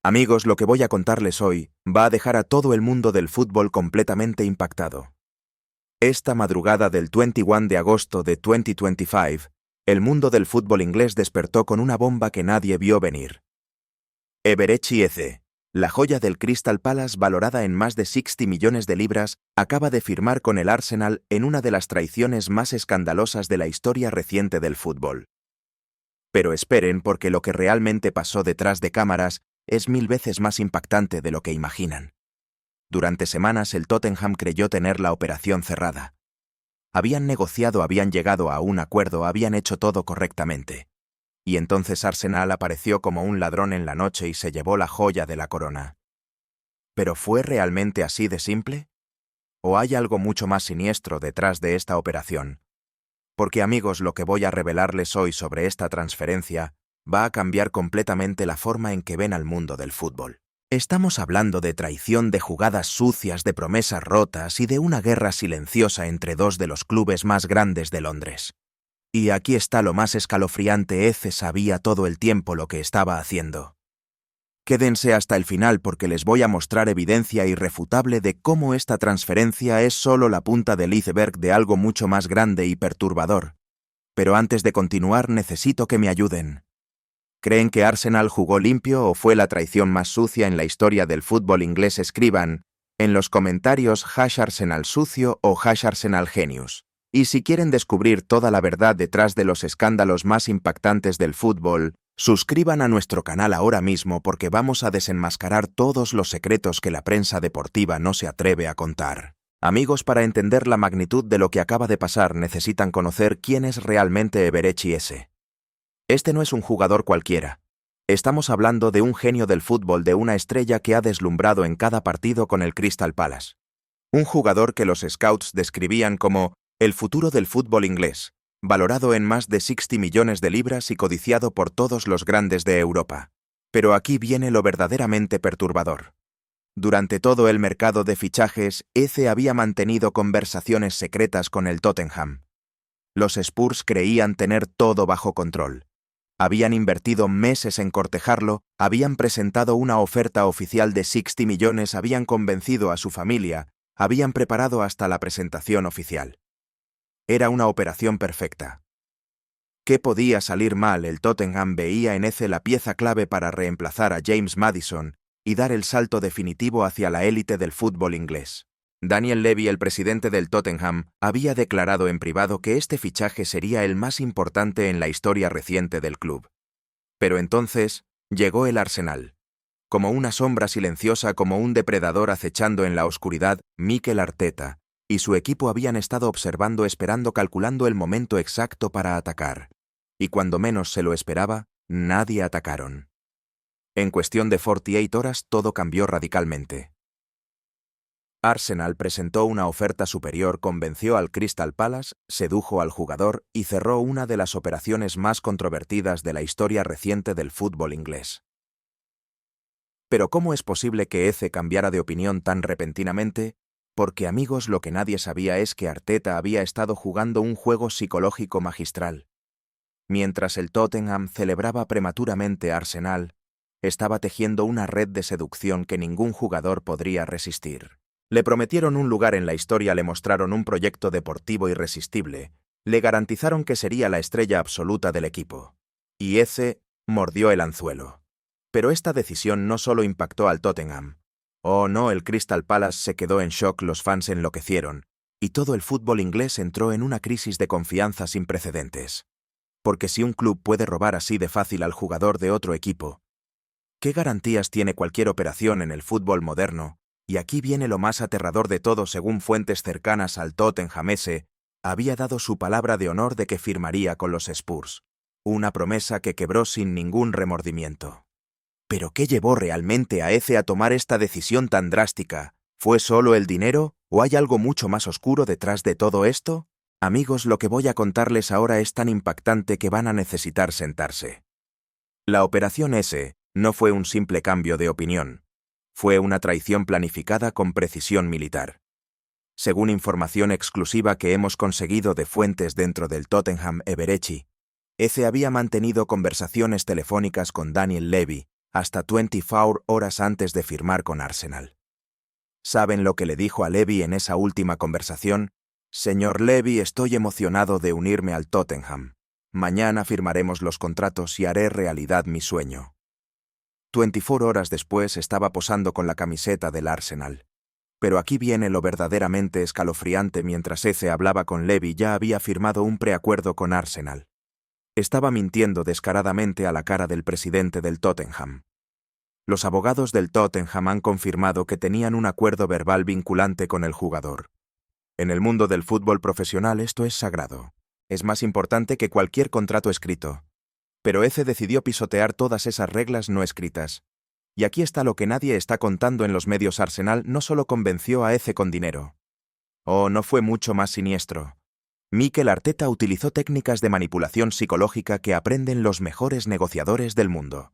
Amigos, lo que voy a contarles hoy va a dejar a todo el mundo del fútbol completamente impactado. Esta madrugada del 21 de agosto de 2025, el mundo del fútbol inglés despertó con una bomba que nadie vio venir. Eberechi Eze, la joya del Crystal Palace valorada en más de 60 millones de libras, acaba de firmar con el Arsenal en una de las traiciones más escandalosas de la historia reciente del fútbol. Pero esperen, porque lo que realmente pasó detrás de cámaras es 1000 veces más impactante de lo que imaginan. Durante semanas el Tottenham creyó tener la operación cerrada. Habían negociado, habían llegado a un acuerdo, habían hecho todo correctamente. Y entonces Arsenal apareció como un ladrón en la noche y se llevó la joya de la corona. ¿Pero fue realmente así de simple? ¿O hay algo mucho más siniestro detrás de esta operación? Porque amigos, lo que voy a revelarles hoy sobre esta transferencia va a cambiar completamente la forma en que ven al mundo del fútbol. Estamos hablando de traición, de jugadas sucias, de promesas rotas y de una guerra silenciosa entre dos de los clubes más grandes de Londres. Y aquí está lo más escalofriante: Eze sabía todo el tiempo lo que estaba haciendo. Quédense hasta el final porque les voy a mostrar evidencia irrefutable de cómo esta transferencia es solo la punta del iceberg de algo mucho más grande y perturbador. Pero antes de continuar necesito que me ayuden. ¿Creen que Arsenal jugó limpio o fue la traición más sucia en la historia del fútbol inglés? Escriban en los comentarios #ArsenalSucio o #ArsenalGenius. Y si quieren descubrir toda la verdad detrás de los escándalos más impactantes del fútbol, suscriban a nuestro canal ahora mismo porque vamos a desenmascarar todos los secretos que la prensa deportiva no se atreve a contar. Amigos, para entender la magnitud de lo que acaba de pasar necesitan conocer quién es realmente Eberechi Eze. Este no es un jugador cualquiera. Estamos hablando de un genio del fútbol, de una estrella que ha deslumbrado en cada partido con el Crystal Palace. Un jugador que los scouts describían como el futuro del fútbol inglés, valorado en más de 60 millones de libras y codiciado por todos los grandes de Europa. Pero aquí viene lo verdaderamente perturbador. Durante todo el mercado de fichajes, Eze había mantenido conversaciones secretas con el Tottenham. Los Spurs creían tener todo bajo control. Habían invertido meses en cortejarlo, habían presentado una oferta oficial de 60 millones, habían convencido a su familia, habían preparado hasta la presentación oficial. Era una operación perfecta. ¿Qué podía salir mal? El Tottenham veía en Eze la pieza clave para reemplazar a James Maddison y dar el salto definitivo hacia la élite del fútbol inglés. Daniel Levy, el presidente del Tottenham, había declarado en privado que este fichaje sería el más importante en la historia reciente del club. Pero entonces llegó el Arsenal. Como una sombra silenciosa, como un depredador acechando en la oscuridad, Mikel Arteta y su equipo habían estado observando, esperando, calculando el momento exacto para atacar. Y cuando menos se lo esperaba, nadie atacaron. En cuestión de 48 horas todo cambió radicalmente. Arsenal presentó una oferta superior, convenció al Crystal Palace, sedujo al jugador y cerró una de las operaciones más controvertidas de la historia reciente del fútbol inglés. Pero ¿cómo es posible que Eze cambiara de opinión tan repentinamente? Porque amigos, lo que nadie sabía es que Arteta había estado jugando un juego psicológico magistral. Mientras el Tottenham celebraba prematuramente a Arsenal, estaba tejiendo una red de seducción que ningún jugador podría resistir. Le prometieron un lugar en la historia, le mostraron un proyecto deportivo irresistible, le garantizaron que sería la estrella absoluta del equipo. Y Eze mordió el anzuelo. Pero esta decisión no solo impactó al Tottenham. Oh no, el Crystal Palace se quedó en shock, los fans enloquecieron, y todo el fútbol inglés entró en una crisis de confianza sin precedentes. Porque si un club puede robar así de fácil al jugador de otro equipo, ¿qué garantías tiene cualquier operación en el fútbol moderno? Y aquí viene lo más aterrador de todo: según fuentes cercanas al Tottenham, Eze había dado su palabra de honor de que firmaría con los Spurs, una promesa que quebró sin ningún remordimiento. ¿Pero qué llevó realmente a Eze a tomar esta decisión tan drástica? ¿Fue solo el dinero o hay algo mucho más oscuro detrás de todo esto? Amigos, lo que voy a contarles ahora es tan impactante que van a necesitar sentarse. La operación Eze no fue un simple cambio de opinión. Fue una traición planificada con precisión militar. Según información exclusiva que hemos conseguido de fuentes dentro del Tottenham, Eberechi Eze había mantenido conversaciones telefónicas con Daniel Levy, hasta 24 horas antes de firmar con Arsenal. ¿Saben lo que le dijo a Levy en esa última conversación? Señor Levy, estoy emocionado de unirme al Tottenham. Mañana firmaremos los contratos y haré realidad mi sueño. 24 horas después estaba posando con la camiseta del Arsenal. Pero aquí viene lo verdaderamente escalofriante. Mientras Eze hablaba con Levy, ya había firmado un preacuerdo con Arsenal. Estaba mintiendo descaradamente a la cara del presidente del Tottenham. Los abogados del Tottenham han confirmado que tenían un acuerdo verbal vinculante con el jugador. En el mundo del fútbol profesional esto es sagrado. Es más importante que cualquier contrato escrito. Pero Eze decidió pisotear todas esas reglas no escritas. Y aquí está lo que nadie está contando en los medios. Arsenal no solo convenció a Eze con dinero. Oh, no fue mucho más siniestro. Mikel Arteta utilizó técnicas de manipulación psicológica que aprenden los mejores negociadores del mundo.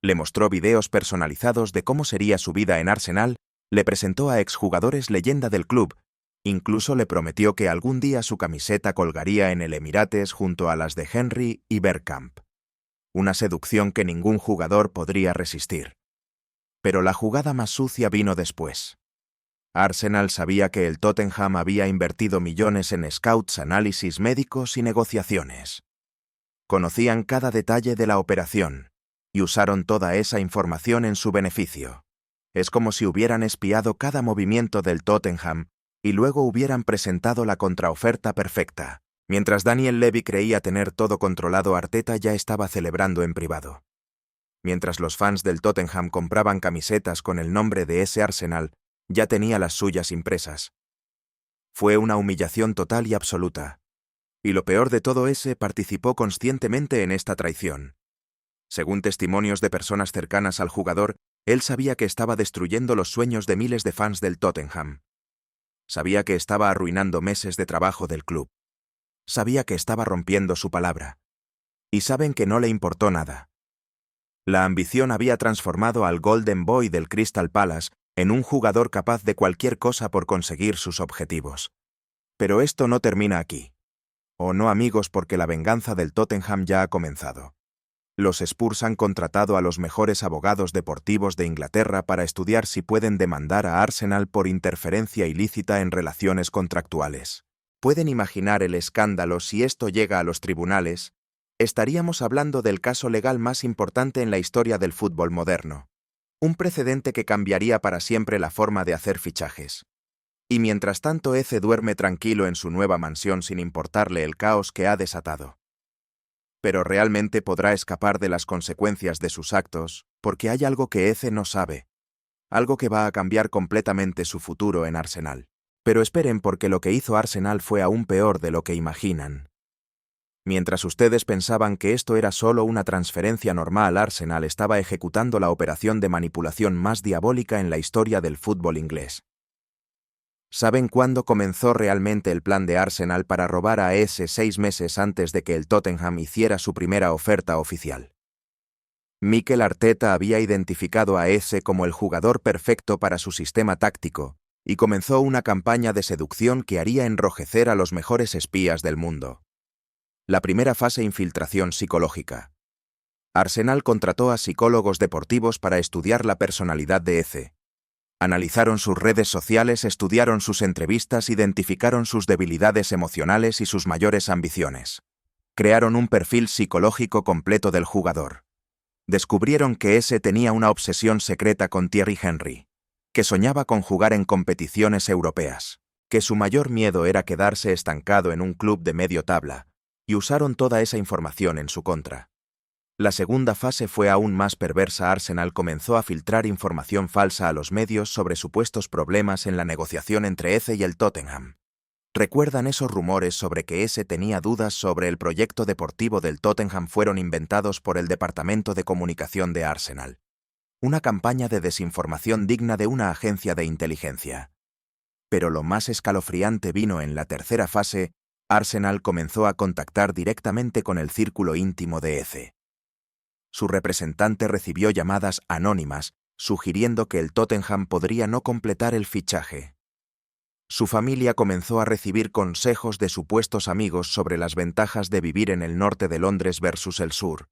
Le mostró videos personalizados de cómo sería su vida en Arsenal, le presentó a exjugadores leyenda del club, incluso le prometió que algún día su camiseta colgaría en el Emirates junto a las de Henry y Bergkamp. Una seducción que ningún jugador podría resistir. Pero la jugada más sucia vino después. Arsenal sabía que el Tottenham había invertido millones en scouts, análisis médicos y negociaciones. Conocían cada detalle de la operación y usaron toda esa información en su beneficio. Es como si hubieran espiado cada movimiento del Tottenham y luego hubieran presentado la contraoferta perfecta. Mientras Daniel Levy creía tener todo controlado, Arteta ya estaba celebrando en privado. Mientras los fans del Tottenham compraban camisetas con el nombre de ese Arsenal, ya tenía las suyas impresas. Fue una humillación total y absoluta. Y lo peor de todo, Eze participó conscientemente en esta traición. Según testimonios de personas cercanas al jugador, él sabía que estaba destruyendo los sueños de miles de fans del Tottenham. Sabía que estaba arruinando meses de trabajo del club. Sabía que estaba rompiendo su palabra. Y saben que no le importó nada. La ambición había transformado al Golden Boy del Crystal Palace en un jugador capaz de cualquier cosa por conseguir sus objetivos. Pero esto no termina aquí. O no, amigos, porque la venganza del Tottenham ya ha comenzado. Los Spurs han contratado a los mejores abogados deportivos de Inglaterra para estudiar si pueden demandar a Arsenal por interferencia ilícita en relaciones contractuales. ¿Pueden imaginar el escándalo si esto llega a los tribunales? Estaríamos hablando del caso legal más importante en la historia del fútbol moderno. Un precedente que cambiaría para siempre la forma de hacer fichajes. Y mientras tanto, Eze duerme tranquilo en su nueva mansión sin importarle el caos que ha desatado. Pero realmente podrá escapar de las consecuencias de sus actos, porque hay algo que Eze no sabe. Algo que va a cambiar completamente su futuro en Arsenal. Pero esperen, porque lo que hizo Arsenal fue aún peor de lo que imaginan. Mientras ustedes pensaban que esto era solo una transferencia normal, Arsenal estaba ejecutando la operación de manipulación más diabólica en la historia del fútbol inglés. ¿Saben cuándo comenzó realmente el plan de Arsenal para robar a Eze? 6 meses antes de que el Tottenham hiciera su primera oferta oficial. Mikel Arteta había identificado a Eze como el jugador perfecto para su sistema táctico y comenzó una campaña de seducción que haría enrojecer a los mejores espías del mundo. La primera fase: infiltración psicológica. Arsenal contrató a psicólogos deportivos para estudiar la personalidad de Eze. Analizaron sus redes sociales, estudiaron sus entrevistas, identificaron sus debilidades emocionales y sus mayores ambiciones. Crearon un perfil psicológico completo del jugador. Descubrieron que Eze tenía una obsesión secreta con Thierry Henry, que soñaba con jugar en competiciones europeas, que su mayor miedo era quedarse estancado en un club de medio tabla, y usaron toda esa información en su contra. La segunda fase fue aún más perversa. Arsenal comenzó a filtrar información falsa a los medios sobre supuestos problemas en la negociación entre Eze y el Tottenham. ¿Recuerdan esos rumores sobre que Eze tenía dudas sobre el proyecto deportivo del Tottenham? Fueron inventados por el departamento de comunicación de Arsenal. Una campaña de desinformación digna de una agencia de inteligencia. Pero lo más escalofriante vino en la tercera fase. Arsenal comenzó a contactar directamente con el círculo íntimo de Eze. Su representante recibió llamadas anónimas, sugiriendo que el Tottenham podría no completar el fichaje. Su familia comenzó a recibir consejos de supuestos amigos sobre las ventajas de vivir en el norte de Londres versus el sur,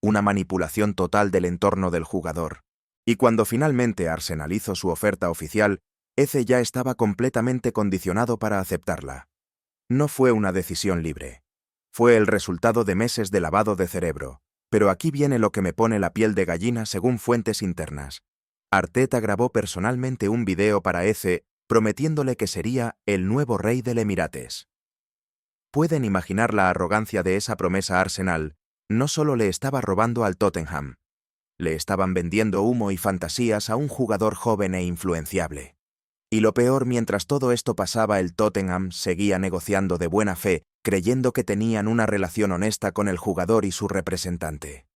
una manipulación total del entorno del jugador. Y cuando finalmente Arsenal hizo su oferta oficial, Eze ya estaba completamente condicionado para aceptarla. No fue una decisión libre. Fue el resultado de meses de lavado de cerebro. Pero aquí viene lo que me pone la piel de gallina según fuentes internas. Arteta grabó personalmente un video para Eze, prometiéndole que sería el nuevo rey del Emirates. Pueden imaginar la arrogancia de esa promesa. Arsenal no solo le estaba robando al Tottenham, le estaban vendiendo humo y fantasías a un jugador joven e influenciable. Y lo peor, mientras todo esto pasaba, el Tottenham seguía negociando de buena fe, creyendo que tenían una relación honesta con el jugador y su representante.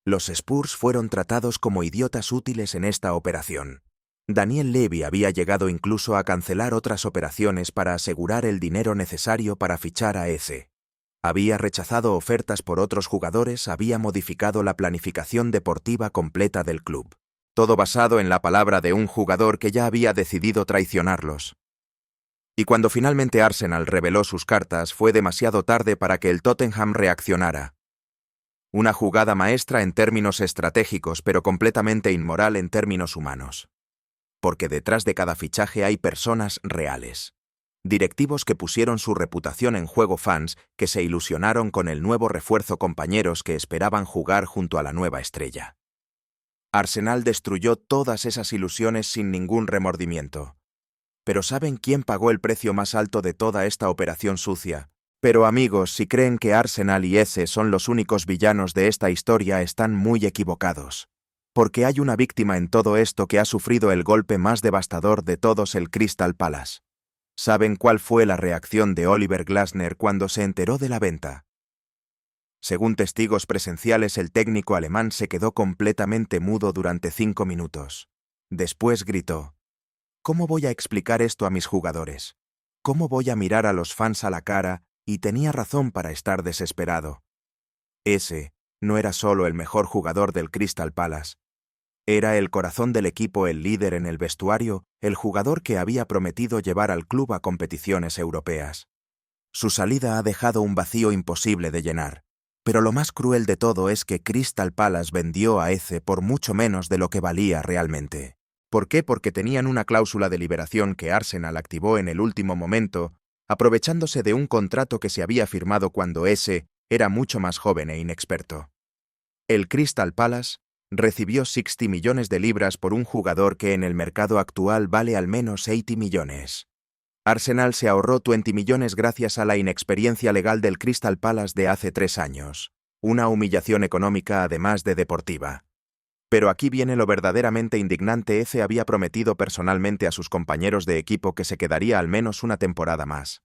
Los Spurs fueron tratados como idiotas útiles en esta operación. Daniel Levy había llegado incluso a cancelar otras operaciones para asegurar el dinero necesario para fichar a Eze. Había rechazado ofertas por otros jugadores, había modificado la planificación deportiva completa del club. Todo basado en la palabra de un jugador que ya había decidido traicionarlos. Y cuando finalmente Arsenal reveló sus cartas, fue demasiado tarde para que el Tottenham reaccionara. Una jugada maestra en términos estratégicos, pero completamente inmoral en términos humanos. Porque detrás de cada fichaje hay personas reales. Directivos que pusieron su reputación en juego, fans que se ilusionaron con el nuevo refuerzo, compañeros que esperaban jugar junto a la nueva estrella. Arsenal destruyó todas esas ilusiones sin ningún remordimiento. Pero ¿saben quién pagó el precio más alto de toda esta operación sucia? Pero amigos, si creen que Arsenal y Eze son los únicos villanos de esta historia, están muy equivocados. Porque hay una víctima en todo esto que ha sufrido el golpe más devastador de todos: el Crystal Palace. ¿Saben cuál fue la reacción de Oliver Glasner cuando se enteró de la venta? Según testigos presenciales, el técnico alemán se quedó completamente mudo durante 5 minutos. Después gritó: ¿cómo voy a explicar esto a mis jugadores? ¿Cómo voy a mirar a los fans a la cara? Y tenía razón para estar desesperado. Ese no era solo el mejor jugador del Crystal Palace. Era el corazón del equipo, el líder en el vestuario, el jugador que había prometido llevar al club a competiciones europeas. Su salida ha dejado un vacío imposible de llenar. Pero lo más cruel de todo es que Crystal Palace vendió a Eze por mucho menos de lo que valía realmente. ¿Por qué? Porque tenían una cláusula de liberación que Arsenal activó en el último momento, aprovechándose de un contrato que se había firmado cuando Eze era mucho más joven e inexperto. El Crystal Palace recibió 60 millones de libras por un jugador que en el mercado actual vale al menos 80 millones. Arsenal se ahorró 20 millones gracias a la inexperiencia legal del Crystal Palace de hace 3 años. Una humillación económica además de deportiva. Pero aquí viene lo verdaderamente indignante: Eze había prometido personalmente a sus compañeros de equipo que se quedaría al menos una temporada más.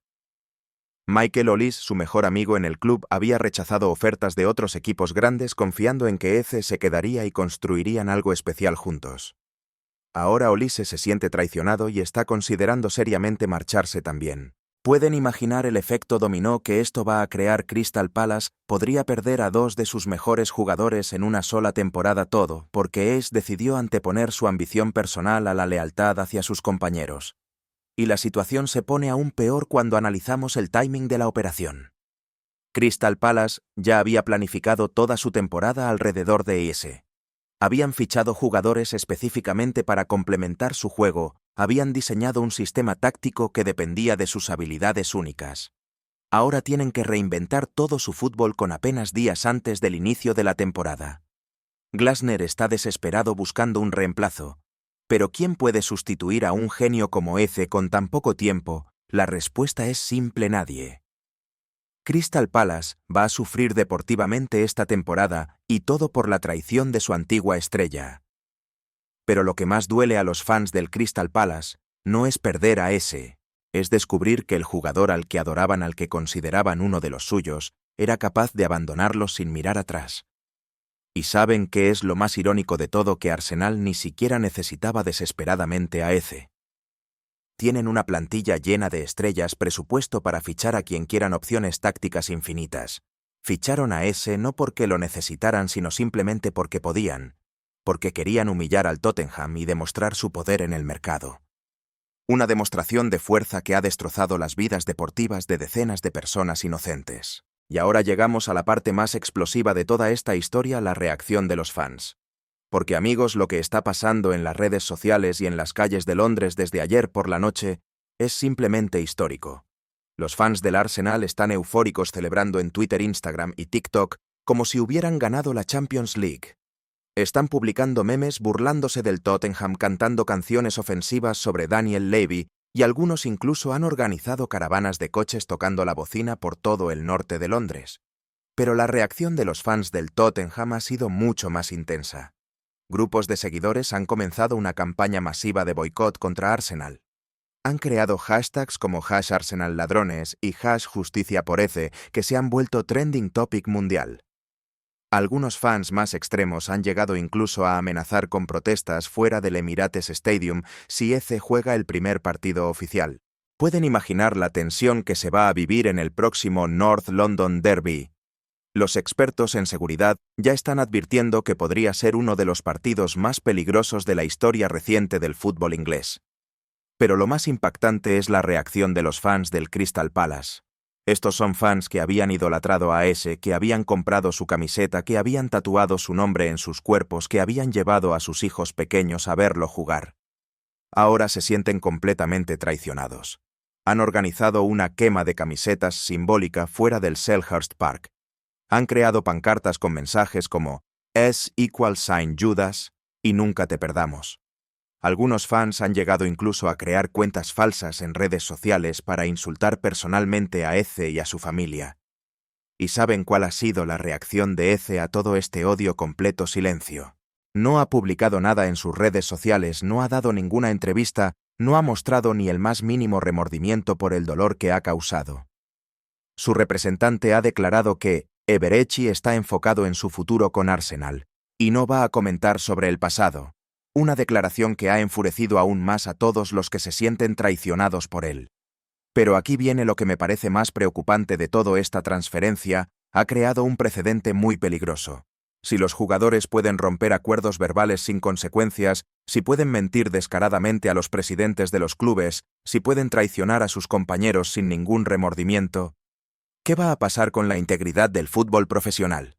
Michael Olise, su mejor amigo en el club, había rechazado ofertas de otros equipos grandes confiando en que Eze se quedaría y construirían algo especial juntos. Ahora Olise se siente traicionado y está considerando seriamente marcharse también. ¿Pueden imaginar el efecto dominó que esto va a crear? Crystal Palace podría perder a 2 de sus mejores jugadores en una sola temporada, todo porque decidió anteponer su ambición personal a la lealtad hacia sus compañeros. Y la situación se pone aún peor cuando analizamos el timing de la operación. Crystal Palace ya había planificado toda su temporada alrededor de Eze. Habían fichado jugadores específicamente para complementar su juego, habían diseñado un sistema táctico que dependía de sus habilidades únicas. Ahora tienen que reinventar todo su fútbol con apenas días antes del inicio de la temporada. Glasner está desesperado buscando un reemplazo. Pero ¿quién puede sustituir a un genio como Eze con tan poco tiempo? La respuesta es simple: nadie. Crystal Palace va a sufrir deportivamente esta temporada, y todo por la traición de su antigua estrella. Pero lo que más duele a los fans del Crystal Palace no es perder a Eze, es descubrir que el jugador al que adoraban, al que consideraban uno de los suyos, era capaz de abandonarlos sin mirar atrás. ¿Y saben qué es lo más irónico de todo? Que Arsenal ni siquiera necesitaba desesperadamente a Eze. Tienen una plantilla llena de estrellas, presupuesto para fichar a quien quieran, opciones tácticas infinitas. Ficharon a Eze no porque lo necesitaran, sino simplemente porque podían, porque querían humillar al Tottenham y demostrar su poder en el mercado. Una demostración de fuerza que ha destrozado las vidas deportivas de decenas de personas inocentes. Y ahora llegamos a la parte más explosiva de toda esta historia, la reacción de los fans. Porque amigos, lo que está pasando en las redes sociales y en las calles de Londres desde ayer por la noche es simplemente histórico. Los fans del Arsenal están eufóricos celebrando en Twitter, Instagram y TikTok como si hubieran ganado la Champions League. Están publicando memes burlándose del Tottenham, cantando canciones ofensivas sobre Daniel Levy, y algunos incluso han organizado caravanas de coches tocando la bocina por todo el norte de Londres. Pero la reacción de los fans del Tottenham ha sido mucho más intensa. Grupos de seguidores han comenzado una campaña masiva de boicot contra Arsenal. Han creado hashtags como #ArsenalLadrones y #JusticiaPorEce, que se han vuelto trending topic mundial. Algunos fans más extremos han llegado incluso a amenazar con protestas fuera del Emirates Stadium si Eze juega el primer partido oficial. Pueden imaginar la tensión que se va a vivir en el próximo North London Derby. Los expertos en seguridad ya están advirtiendo que podría ser uno de los partidos más peligrosos de la historia reciente del fútbol inglés. Pero lo más impactante es la reacción de los fans del Crystal Palace. Estos son fans que habían idolatrado a Eze, que habían comprado su camiseta, que habían tatuado su nombre en sus cuerpos, que habían llevado a sus hijos pequeños a verlo jugar. Ahora se sienten completamente traicionados. Han organizado una quema de camisetas simbólica fuera del Selhurst Park. Han creado pancartas con mensajes como S=Judas y nunca te perdamos. Algunos fans han llegado incluso a crear cuentas falsas en redes sociales para insultar personalmente a Eze y a su familia. ¿Y saben cuál ha sido la reacción de Eze a todo este odio? Completo silencio. No ha publicado nada en sus redes sociales, no ha dado ninguna entrevista, no ha mostrado ni el más mínimo remordimiento por el dolor que ha causado. Su representante ha declarado que Eberechi está enfocado en su futuro con Arsenal y no va a comentar sobre el pasado. Una declaración que ha enfurecido aún más a todos los que se sienten traicionados por él. Pero aquí viene lo que me parece más preocupante de toda esta transferencia: ha creado un precedente muy peligroso. Si los jugadores pueden romper acuerdos verbales sin consecuencias, si pueden mentir descaradamente a los presidentes de los clubes, si pueden traicionar a sus compañeros sin ningún remordimiento, ¿qué va a pasar con la integridad del fútbol profesional?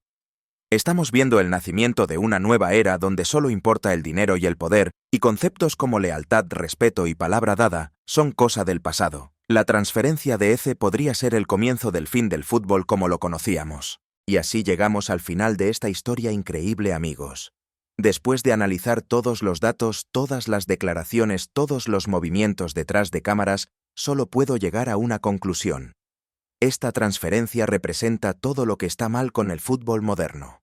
Estamos viendo el nacimiento de una nueva era donde solo importa el dinero y el poder, y conceptos como lealtad, respeto y palabra dada son cosa del pasado. La transferencia de Eze podría ser el comienzo del fin del fútbol como lo conocíamos. Y así llegamos al final de esta historia increíble, amigos. Después de analizar todos los datos, todas las declaraciones, todos los movimientos detrás de cámaras, solo puedo llegar a una conclusión. Esta transferencia representa todo lo que está mal con el fútbol moderno.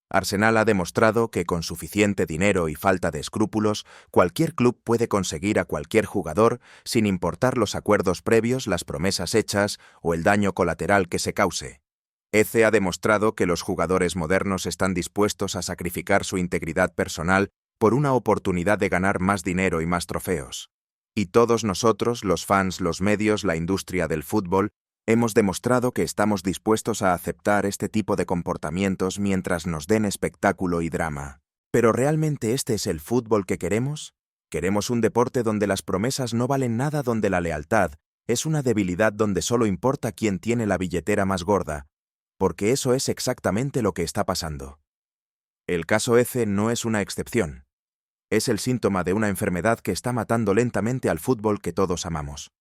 Arsenal ha demostrado que con suficiente dinero y falta de escrúpulos, cualquier club puede conseguir a cualquier jugador sin importar los acuerdos previos, las promesas hechas o el daño colateral que se cause. Eze ha demostrado que los jugadores modernos están dispuestos a sacrificar su integridad personal por una oportunidad de ganar más dinero y más trofeos. Y todos nosotros, los fans, los medios, la industria del fútbol, hemos demostrado que estamos dispuestos a aceptar este tipo de comportamientos mientras nos den espectáculo y drama. ¿Pero realmente este es el fútbol que queremos? ¿Queremos un deporte donde las promesas no valen nada, donde la lealtad es una debilidad, donde solo importa quién tiene la billetera más gorda? Porque eso es exactamente lo que está pasando. El caso Eze no es una excepción. Es el síntoma de una enfermedad que está matando lentamente al fútbol que todos amamos.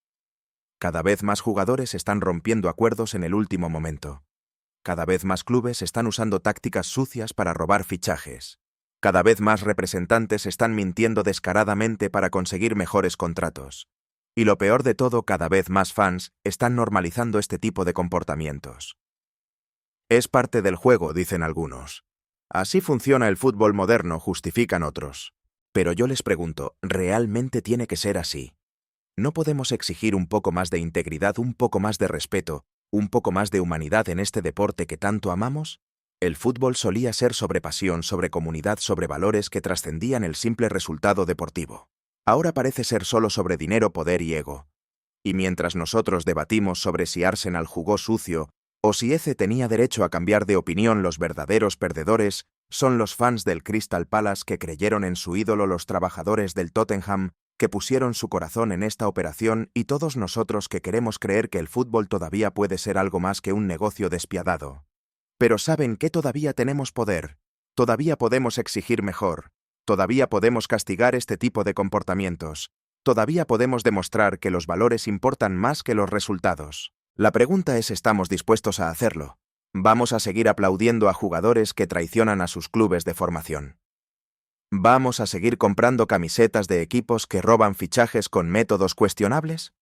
Cada vez más jugadores están rompiendo acuerdos en el último momento. Cada vez más clubes están usando tácticas sucias para robar fichajes. Cada vez más representantes están mintiendo descaradamente para conseguir mejores contratos. Y lo peor de todo, cada vez más fans están normalizando este tipo de comportamientos. Es parte del juego, dicen algunos. Así funciona el fútbol moderno, justifican otros. Pero yo les pregunto, ¿realmente tiene que ser así? ¿No podemos exigir un poco más de integridad, un poco más de respeto, un poco más de humanidad en este deporte que tanto amamos? El fútbol solía ser sobre pasión, sobre comunidad, sobre valores que trascendían el simple resultado deportivo. Ahora parece ser solo sobre dinero, poder y ego. Y mientras nosotros debatimos sobre si Arsenal jugó sucio o si Eze tenía derecho a cambiar de opinión, los verdaderos perdedores son los fans del Crystal Palace que creyeron en su ídolo, los trabajadores del Tottenham que pusieron su corazón en esta operación y todos nosotros que queremos creer que el fútbol todavía puede ser algo más que un negocio despiadado. Pero saben que todavía tenemos poder, todavía podemos exigir mejor, todavía podemos castigar este tipo de comportamientos, todavía podemos demostrar que los valores importan más que los resultados. La pregunta es, ¿estamos dispuestos a hacerlo? ¿Vamos a seguir aplaudiendo a jugadores que traicionan a sus clubes de formación? ¿Vamos a seguir comprando camisetas de equipos que roban fichajes con métodos cuestionables?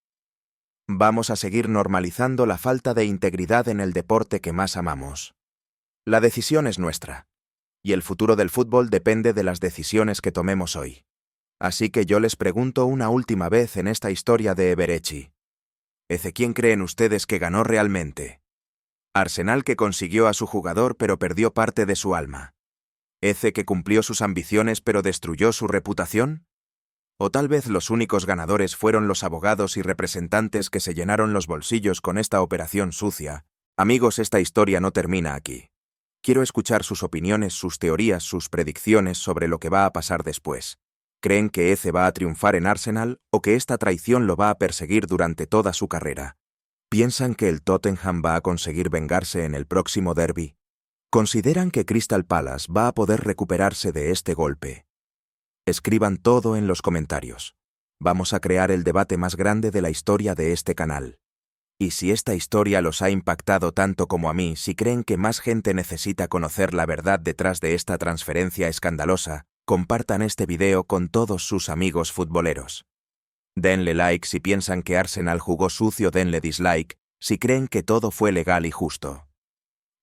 ¿Vamos a seguir normalizando la falta de integridad en el deporte que más amamos? La decisión es nuestra, y el futuro del fútbol depende de las decisiones que tomemos hoy. Así que yo les pregunto una última vez en esta historia de Eberechi. ¿Quién creen ustedes que ganó realmente? ¿Arsenal, que consiguió a su jugador pero perdió parte de su alma? ¿Que cumplió sus ambiciones pero destruyó su reputación? ¿O tal vez los únicos ganadores fueron los abogados y representantes que se llenaron los bolsillos con esta operación sucia? Amigos, esta historia no termina aquí. Quiero escuchar sus opiniones, sus teorías, sus predicciones sobre lo que va a pasar después. ¿Creen que va a triunfar en Arsenal o que esta traición lo va a perseguir durante toda su carrera? ¿Piensan que el Tottenham va a conseguir vengarse en el próximo derbi? ¿Consideran que Crystal Palace va a poder recuperarse de este golpe? Escriban todo en los comentarios. Vamos a crear el debate más grande de la historia de este canal. Y si esta historia los ha impactado tanto como a mí, si creen que más gente necesita conocer la verdad detrás de esta transferencia escandalosa, compartan este video con todos sus amigos futboleros. Denle like si piensan que Arsenal jugó sucio, denle dislike si creen que todo fue legal y justo.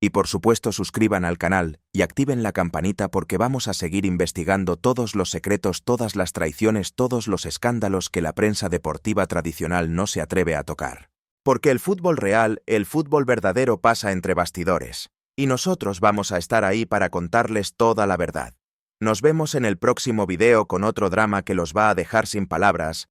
Y por supuesto suscriban al canal y activen la campanita porque vamos a seguir investigando todos los secretos, todas las traiciones, todos los escándalos que la prensa deportiva tradicional no se atreve a tocar. Porque el fútbol real, el fútbol verdadero pasa entre bastidores. Y nosotros vamos a estar ahí para contarles toda la verdad. Nos vemos en el próximo video con otro drama que los va a dejar sin palabras